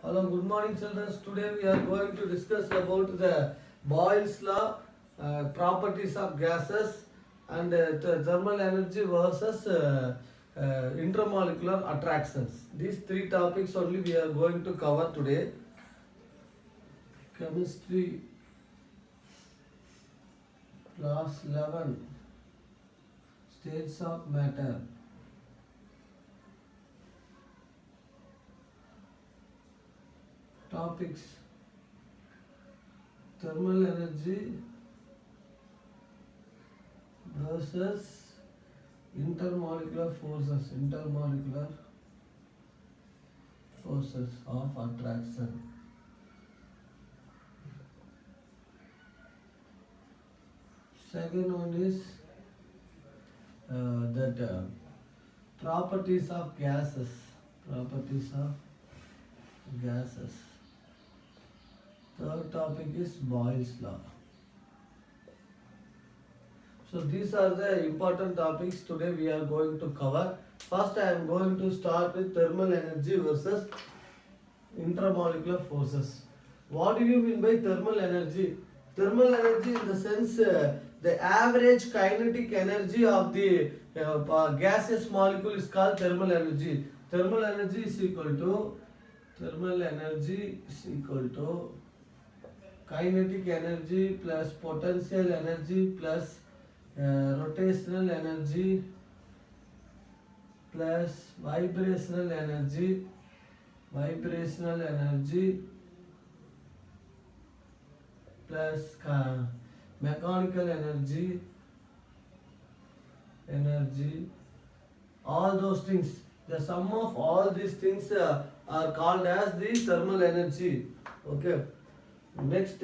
Hello, good morning, children. Today we are going to discuss about the Boyle's law, properties of gases, and the thermal energy versus intermolecular attractions. These three topics only we are going to cover today. Chemistry, class 11, states of matter. Topics: thermal energy versus intermolecular forces of attraction. Second one is that properties of gases. Third topic is Boyle's law. So these are the important topics today we are going to cover. First I am going to start with thermal energy versus intermolecular forces. What do you mean by thermal energy? Thermal energy in the sense the average kinetic energy of the gaseous molecule is called thermal energy. Thermal energy is equal to kinetic energy plus potential energy plus rotational energy plus vibrational energy plus mechanical energy, all those things. The sum of all these things are called as the thermal energy. Okay. Next,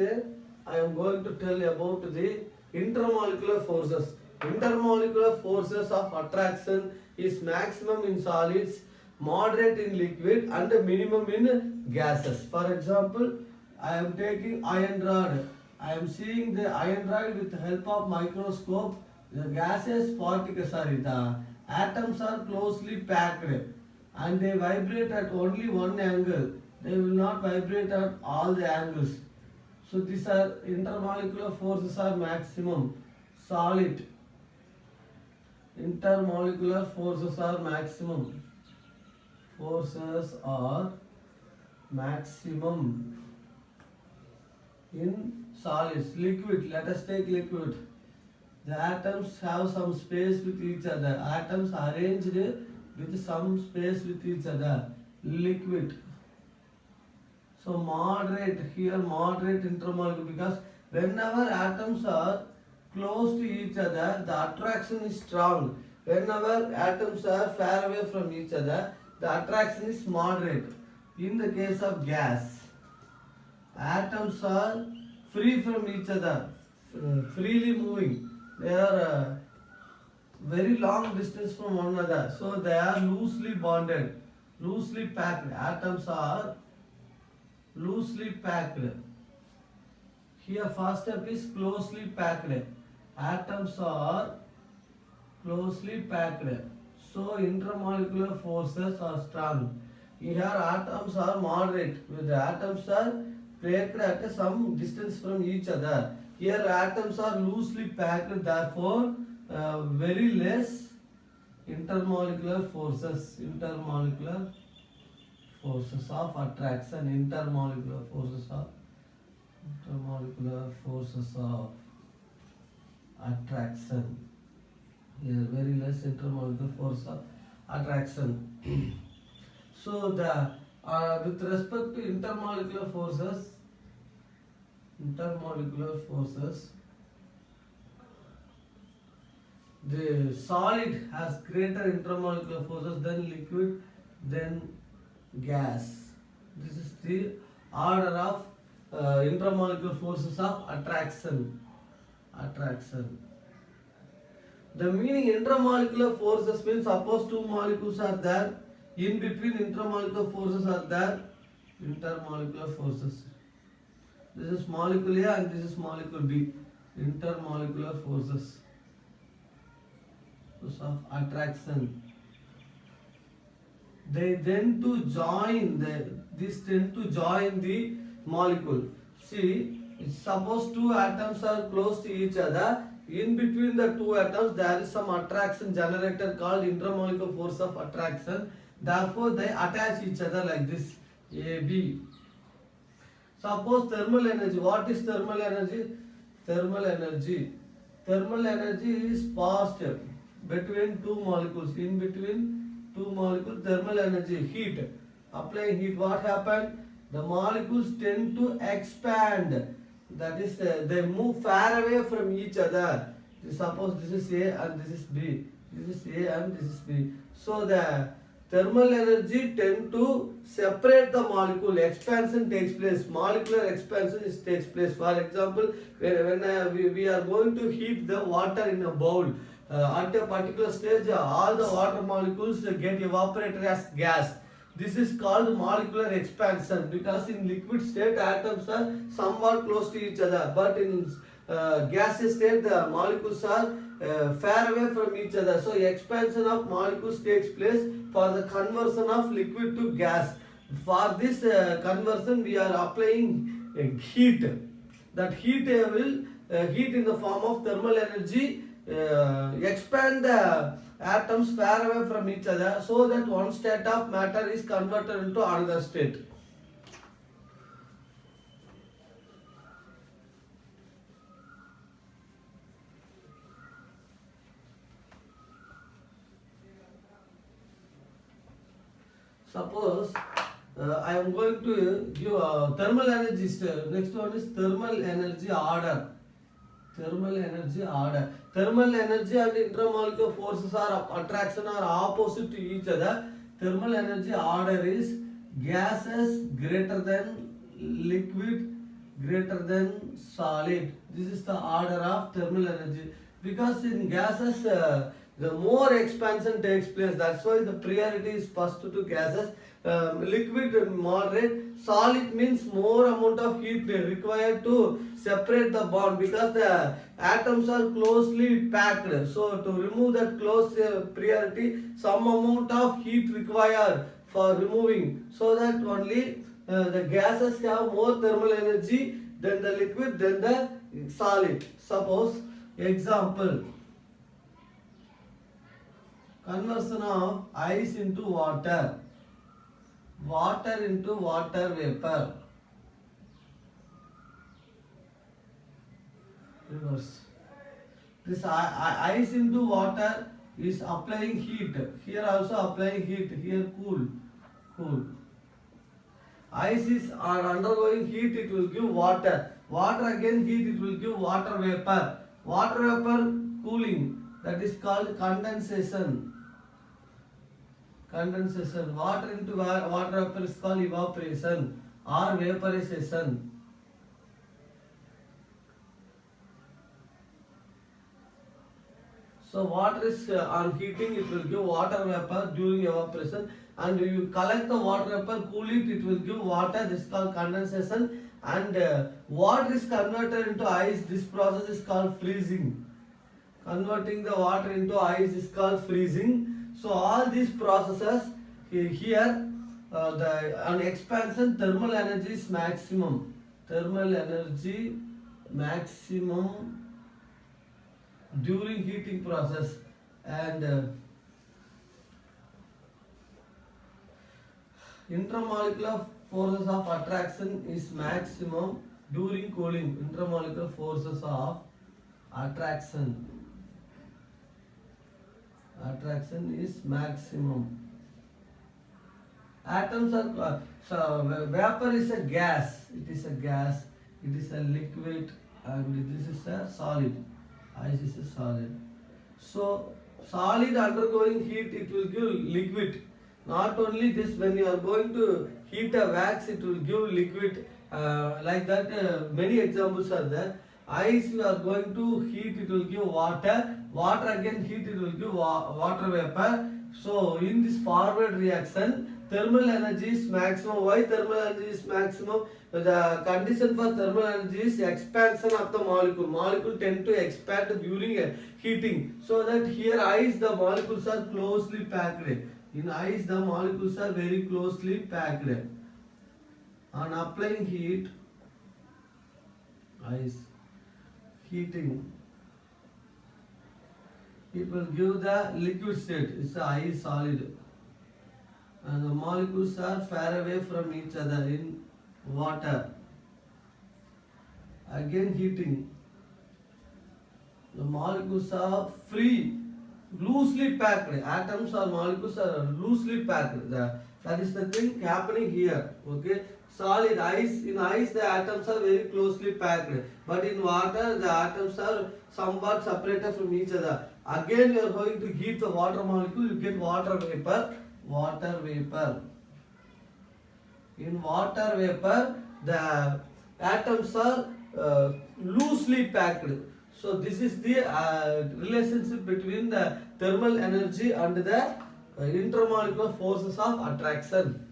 I am going to tell about the intermolecular forces. Intermolecular forces of attraction is maximum in solids, moderate in liquid, and minimum in gases. For example, I am taking iron rod. I am seeing the iron rod with the help of microscope. The the atoms are closely packed and they vibrate at only one angle. They will not vibrate at all the angles. So these are intermolecular forces are maximum. Solid. Intermolecular forces are maximum. In solids. Liquid. Let us take liquid. The atoms have some space with each other. Atoms arranged with some space with each other. Liquid. So moderate intermolecular, because whenever atoms are close to each other, the attraction is strong. Whenever atoms are far away from each other, the attraction is moderate. In the case of gas, atoms are free from each other, freely moving. They are very long distance from one another, so they are loosely bonded, loosely packed. Atoms are loosely packed. Here first step is closely packed. Atoms are closely packed. So intermolecular forces are strong. Here atoms are moderate. The atoms are packed at some distance from each other. Here atoms are loosely packed, therefore very less intermolecular forces of attraction. Intermolecular forces of attraction. Here very less intermolecular force of attraction. So the with respect to intermolecular forces, the solid has greater intermolecular forces than liquid, than gas. This is the order of intermolecular forces of attraction. The meaning intermolecular forces means suppose two molecules are there, in between intermolecular forces are there, intermolecular forces. This is molecule A and this is molecule B. Intermolecular forces of attraction. they tend to join these tend to join the molecule. See, suppose two atoms are close to each other. In between the two atoms, there is some attraction generated called intermolecular force of attraction. Therefore, they attach each other like this. AB. Suppose thermal energy. What is thermal energy? Thermal energy. Thermal energy is passed between two molecules. In between two molecules, thermal energy, heat. Applying heat, what happened? The molecules tend to expand. That is, they move far away from each other. Suppose this is A and this is B. This is A and this is B. So the thermal energy tend to separate the molecule. Expansion takes place. Molecular expansion takes place. For example, when we are going to heat the water in a bowl, at a particular stage, all the water molecules get evaporated as gas. This is called molecular expansion, because in liquid state atoms are somewhat close to each other, but in gaseous state the molecules are far away from each other. So expansion of molecules takes place for the conversion of liquid to gas. For this conversion we are applying heat. That heat will heat in the form of thermal energy expand the atoms far away from each other, so that one state of matter is converted into another state. Suppose I am going to give thermal energy. Next one is thermal energy order. Thermal energy order. Thermal energy and intermolecular forces are attraction are opposite to each other. Thermal energy order is gases greater than liquid greater than solid. This is the order of thermal energy. Because in gases the more expansion takes place. That's why the priority is first to gases. Liquid moderate. Solid means more amount of heat required to separate the bond, because the atoms are closely packed. So to remove that close priority, some amount of heat required for removing, so that only the gases have more thermal energy than the liquid, than the solid. Suppose example, conversion of ice into water, water into water vapor. Reverse. This ice into water is applying heat. Here also applying heat. Here cool. Ice is undergoing heat, it will give water. Water again heat, it will give water vapor. Water vapor cooling, that is called condensation. Water into water vapor is called evaporation or vaporization. So water is on heating, it will give water vapor during evaporation, and you collect the water vapor, cool it will give water. This is called condensation. And water is converted into ice. This process is called freezing. Converting the water into ice is called freezing. So all these processes here, on expansion, thermal energy is maximum. Thermal energy maximum during heating process, and intermolecular forces of attraction is maximum during cooling. Intermolecular forces of attraction is maximum. Atoms are so vapor is a gas. It is a gas. It is a liquid, and this is a solid. Ice is a solid. So solid undergoing heat, it will give liquid. Not only this, when you are going to heat a wax, it will give liquid. Like that, many examples are there. Ice you are going to heat, it will give water. Water again heat, it will give water vapor. So in this forward reaction, thermal energy is maximum. Why thermal energy is maximum? The condition for thermal energy is expansion of the molecule. Molecule tend to expand during heating. So that here ice, the molecules are closely packed. In ice, the molecules are very closely packed. On applying heat, ice heating, it will give the liquid state. It's a ice solid, and the molecules are far away from each other. In water, again heating, the molecules are free, loosely packed. Atoms or molecules are loosely packed. That is the thing happening here. Okay, solid ice. In ice, the atoms are very closely packed, but in water, the atoms are somewhat separated from each other. Again, you are going to heat the water molecule. You get water vapor. Water vapor. In water vapor, the atoms are loosely packed. So this is the relationship between the thermal energy and the intermolecular forces of attraction.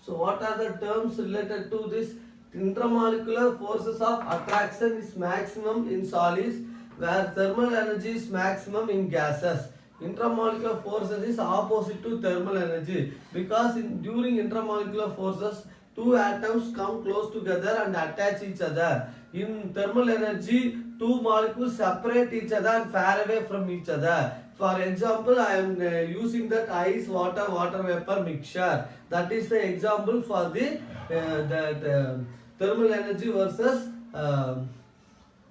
So what are the terms related to this? Intermolecular forces of attraction is maximum in solids, where thermal energy is maximum in gases. Intermolecular forces is opposite to thermal energy, because during intermolecular forces, two atoms come close together and attach each other. In thermal energy, two molecules separate each other and far away from each other. For example, I am using that ice, water, water vapor mixture. That is the example for the thermal energy versus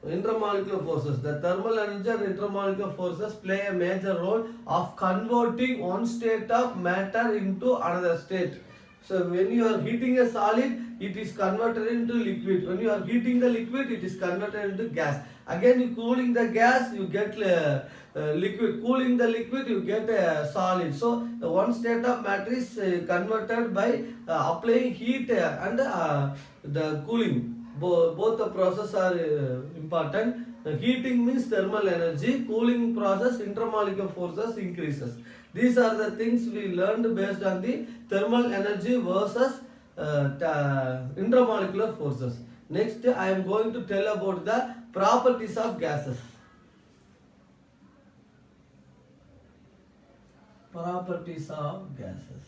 intermolecular forces. The thermal energy and intermolecular forces play a major role of converting one state of matter into another state. So when you are heating a solid, it is converted into liquid. When you are heating the liquid, it is converted into gas. Again, you cooling the gas, you get liquid. Cooling the liquid, you get a solid. So the one state of matter is converted by applying heat and the cooling. Both the process are important. Heating means thermal energy. Cooling process, intermolecular forces increases. These are the things we learned based on the thermal energy versus intermolecular forces. Next, I am going to tell about the properties of gases. Properties of gases.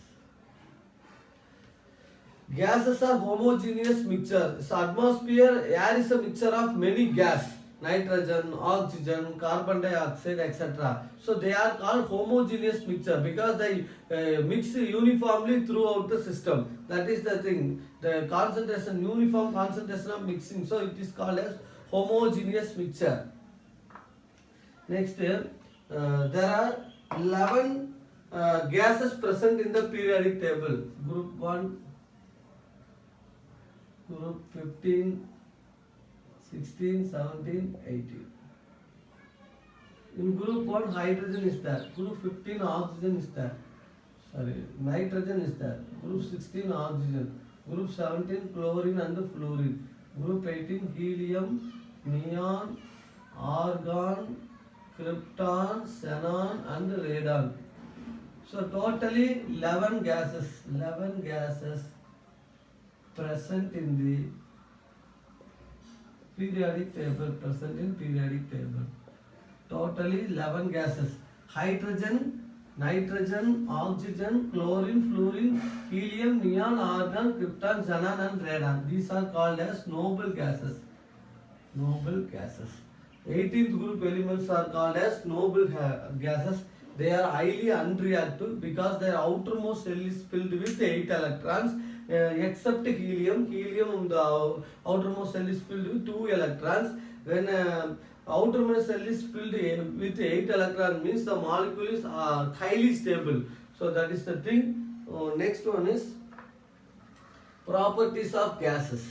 Gases are homogeneous mixture. So atmosphere, air is a mixture of many gas. Nitrogen, oxygen, carbon dioxide, etc. So they are called homogeneous mixture because they mix uniformly throughout the system. That is the thing. The concentration, uniform concentration of mixing. So it is called as homogeneous mixture. Next, there are 11 gases present in the periodic table. Group 1, group 15, 16, 17, 18. In group 1, hydrogen is there. Group 15, oxygen is there. Sorry, nitrogen is there. Group 16, oxygen. Group 17, chlorine and fluorine. Group 18, helium, neon, argon, krypton, xenon and radon. So totally 11 gases. 11 gases present in the periodic table, present in periodic table. Totally 11 gases. Hydrogen, nitrogen, oxygen, chlorine, fluorine, helium, neon, argon, krypton, xenon and radon. These are called as noble gases. Noble gases. 18th group elements are called as noble gases. They are highly unreactive because their outermost shell is filled with 8 electrons. Except helium. Helium, the outermost shell is filled with 2 electrons. When outermost shell is filled with 8 electrons, means the molecule is highly stable. So that is the thing. Next one is properties of gases.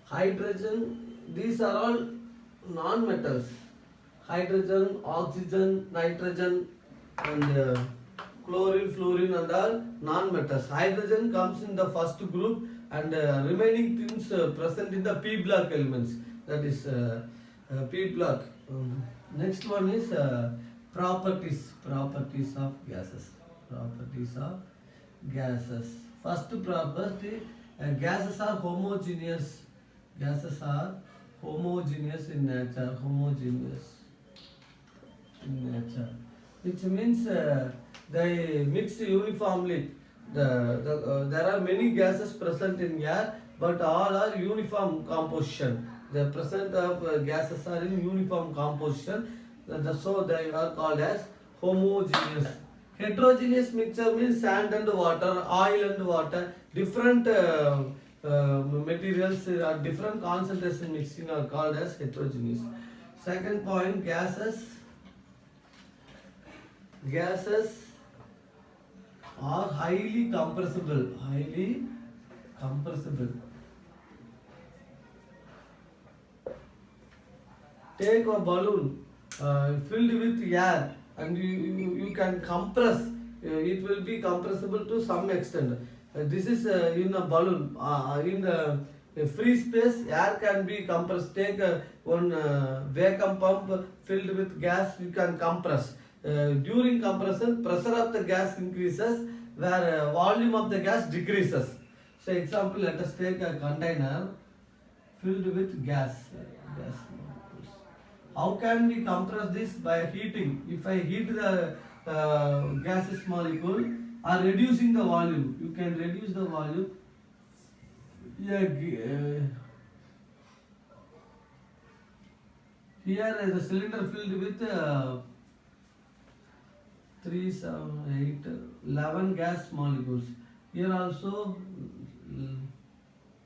Hydrogen, these are all non-metals. Hydrogen, oxygen, nitrogen and chlorine, fluorine and all non-metals. Hydrogen comes in the first group and remaining things present in the P block elements. That is P block. Next one is properties of gases. Properties of gases. First property, gases are homogeneous. Gases are Homogeneous in nature. Homogeneous in nature. Which means they mix uniformly. There are many gases present in air, but all are uniform composition. The present of gases are in uniform composition, so they are called as homogeneous. Heterogeneous mixture means sand and water, oil and water, different materials are different concentration mixing are called as heterogeneous. Second point, gases are highly compressible. Highly compressible. Take a balloon filled with air and you can compress. It will be compressible to some extent. This is in a balloon. In a free space, air can be compressed. Take one vacuum pump filled with gas, you can compress. During compression, pressure of the gas increases where volume of the gas decreases. So example, let us take a container filled with gas. How can we compress this? By heating. If I heat the gaseous molecule or reducing the volume, you can reduce the volume. Here is a cylinder filled with 3, 7, 8, 11 gas molecules. Here also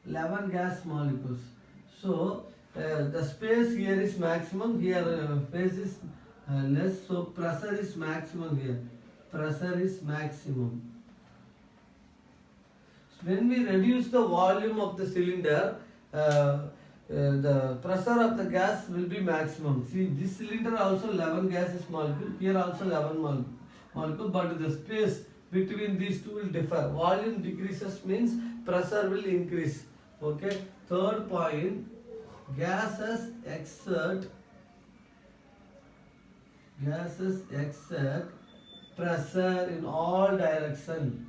11 gas molecules. So the space here is maximum, here space is less, so pressure is maximum here. Pressure is maximum. So when we reduce the volume of the cylinder, the pressure of the gas will be maximum. See, this cylinder also 11 gases molecule, here also 11 molecule, but the space between these two will differ. Volume decreases means pressure will increase. Okay. Third point, gases exert pressure in all directions.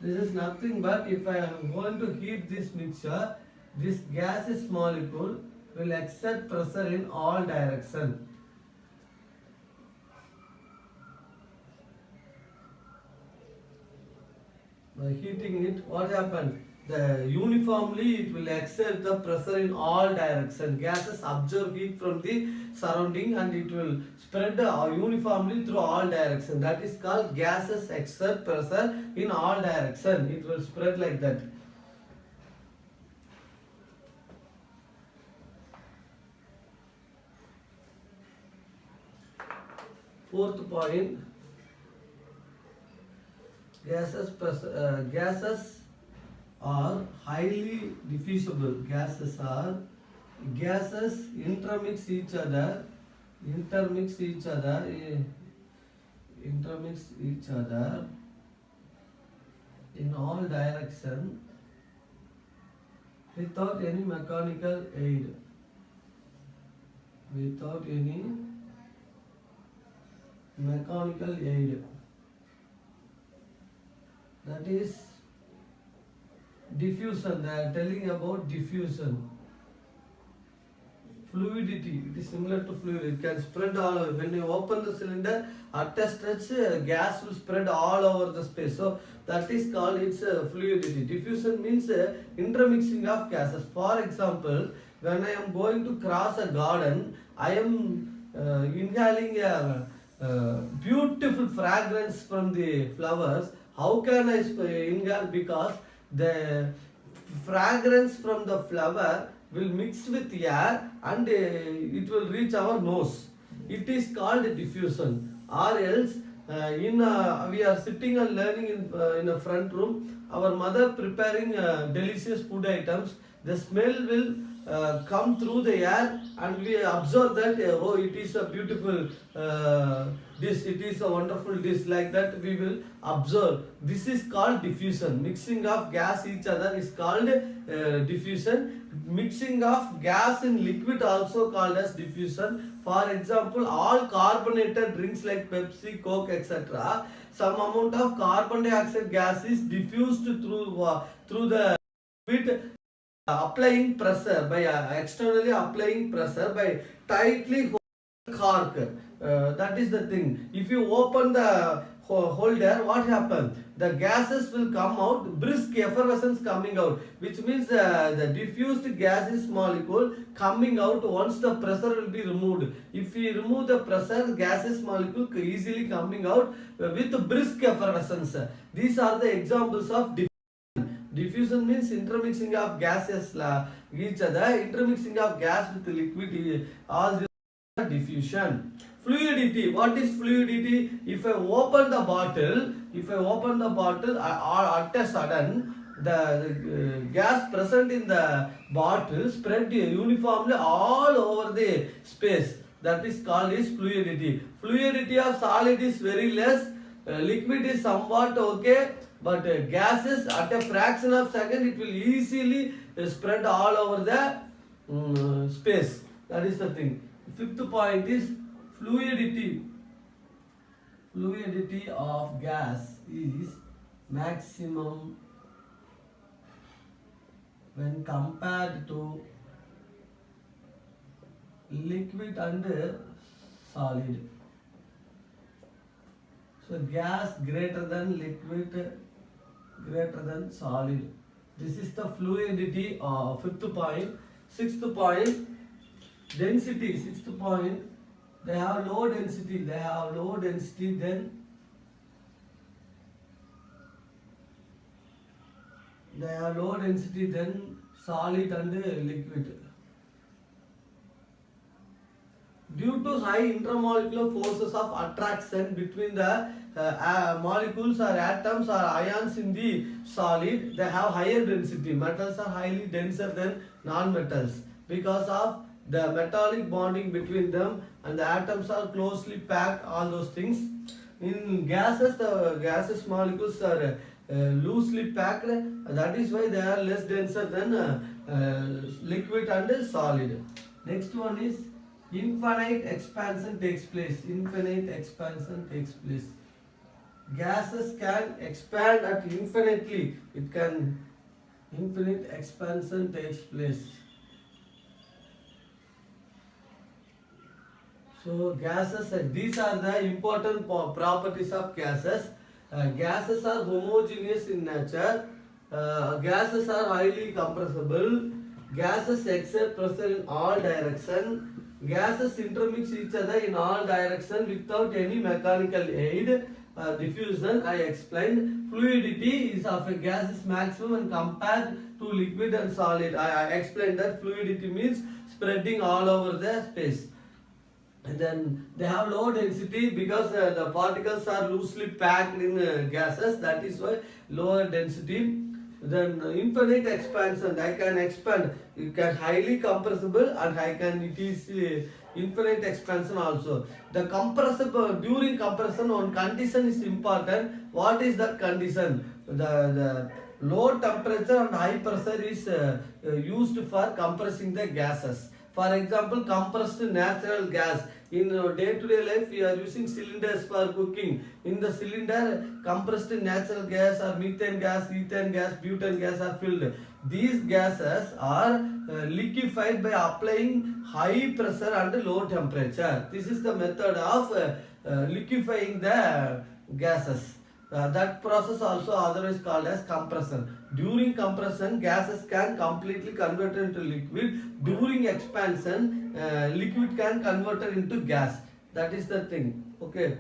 This is nothing but if I am going to heat this mixture, this gaseous molecule will exert pressure in all directions. By heating it, what happened? Uniformly it will exert the pressure in all directions. Gases absorb heat from the surrounding and it will spread uniformly through all directions. That is called gases exert pressure in all directions. It will spread like that. Fourth point, gases are highly diffusible. Gases intermix each other in all directions without any mechanical aid. That is diffusion. They are telling about diffusion. Fluidity, it is similar to fluid. It can spread all over. When you open the cylinder, at a stretch, gas will spread all over the space. So that is called its fluidity. Diffusion means intermixing of gases. For example, when I am going to cross a garden, I am inhaling a beautiful fragrance from the flowers. How can I inhale? Because the fragrance from the flower will mix with air and it will reach our nose. It is called diffusion. Or else we are sitting and learning in a front room, our mother preparing delicious food items, the smell will come through the air and we observe that oh, it is a beautiful dish, it is a wonderful dish, like that we will observe. This is called diffusion. Mixing of gas each other is called diffusion. Mixing of gas in liquid also called as diffusion. For example, all carbonated drinks like Pepsi, Coke, etc., some amount of carbon dioxide gas is diffused through the liquid applying pressure by externally applying pressure by tightly cork. That is the thing. If you open the holder, what happens? The gases will come out, brisk effervescence coming out, which means the diffused gaseous molecule coming out once the pressure will be removed. If we remove the pressure, gaseous molecule easily coming out with brisk effervescence. These are the examples of diffusion means intermixing of gases each other, intermixing of gas with liquid, all this diffusion. Fluidity, what is fluidity? If I open the bottle, at a sudden the gas present in the bottle spread uniformly all over the space. That is called is fluidity. Fluidity of solid is very less, liquid is somewhat okay, but gases at a fraction of second it will easily spread all over the space. That is the thing. Fifth point is fluidity. Fluidity of gas is maximum when compared to liquid and solid. So gas greater than liquid greater than solid. This is the fluidity of fifth point. Sixth point, density. Sixth point, they have low density. Then they have low density than solid and liquid. Due to high intermolecular forces of attraction between the molecules or atoms or ions in the solid, they have higher density. Metals are highly denser than non-metals because of the metallic bonding between them, and the atoms are closely packed, all those things. In gases, the gaseous molecules are loosely packed, that is why they are less denser than liquid and solid. Next one is infinite expansion takes place. Infinite expansion takes place. Gases can expand at infinitely. It can infinite expansion takes place. So gases, these are the important properties of gases. Gases are homogeneous in nature. Gases are highly compressible. Gases exert pressure in all directions. Gases intermix each other in all directions without any mechanical aid. Diffusion, I explained. Fluidity is of a gas is maximum when compared to liquid and solid. I explained that fluidity means spreading all over the space. And then they have low density because the particles are loosely packed in gases. That is why lower density. Then infinite expansion, I can expand. You can highly compressible and it is infinite expansion also. The compressible, during compression one condition is important. What is that condition? The low temperature and high pressure is used for compressing the gases. For example, compressed natural gas. In day-to-day life, we are using cylinders for cooking. In the cylinder, compressed natural gas or methane gas, ethane gas, butane gas are filled. These gases are liquefied by applying high pressure and low temperature. This is the method of liquefying the gases. That process also otherwise called as compression. During compression, gases can completely convert into liquid. During expansion, liquid can convert into gas. That is the thing. Okay.